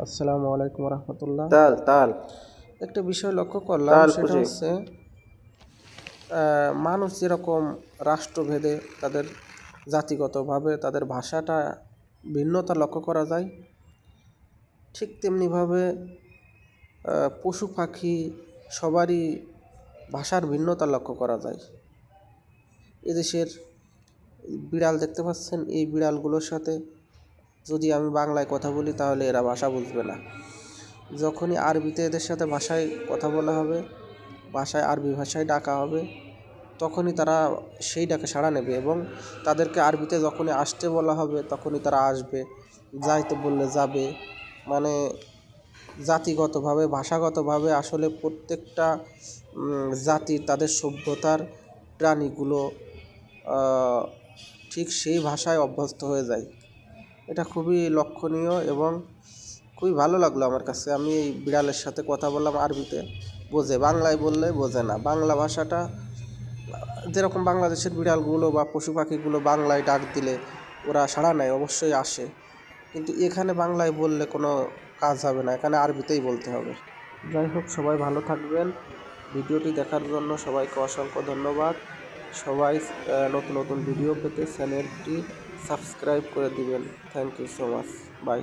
আসসালামু আলাইকুম রহমতুল্লাহ। তাল তাল একটা বিষয় লক্ষ্য করলাম, তাল সেটা খুঁজে হচ্ছে মানুষ যেরকম রাষ্ট্রভেদে তাদের জাতিগতভাবে তাদের ভাষাটা ভিন্নতা লক্ষ্য করা যায়, ঠিক তেমনিভাবে পশু পাখি সবারই ভাষার ভিন্নতা লক্ষ্য করা যায়। এদেশের বিড়াল দেখতে পাচ্ছেন, এই বিড়ালগুলোর সাথে যদি আমি বাংলায় কথা বলি তাহলে এরা ভাষা বুঝবে না। যখনই আরবিতে এদের সাথে ভাষায় কথা বলা হবে, ভাষায় আরবি ভাষায় ডাকা হবে, তখনই তারা সেই ডাকে সাড়া নেবে এবং তাদেরকে আরবিতে যখনই আসতে বলা হবে তখনই তারা আসবে, যাইতে বললে যাবে। মানে জাতিগতভাবে ভাষাগতভাবে আসলে প্রত্যেকটা জাতির তাদের সভ্যতার প্রাণীগুলো ঠিক সেই ভাষায় অভ্যস্ত হয়ে যায়। এটা খুবই লক্ষণীয় এবং খুবই ভালো লাগলো আমার কাছে। আমি এই বিড়ালের সাথে কথা বললাম আরবিতে, বোঝে, বাংলায় বললে বোঝে না। বাংলা ভাষাটা যেরকম বাংলাদেশের বিড়ালগুলো বা পশু পাখিগুলো বাংলায় ডাক দিলে ওরা সাড়া নেয়, অবশ্যই আসে, কিন্তু এখানে বাংলায় বললে কোনো কাজ হবে না, এখানে আরবিতেই বলতে হবে। যাই হোক, সবাই ভালো থাকবেন। ভিডিওটি দেখার জন্য সবাইকে অসংখ্য ধন্যবাদ। সবাই নতুন নতুন ভিডিও পেতে চ্যানেলটি সাবস্ক্রাইব করে দিবেন। Thank you so much. By.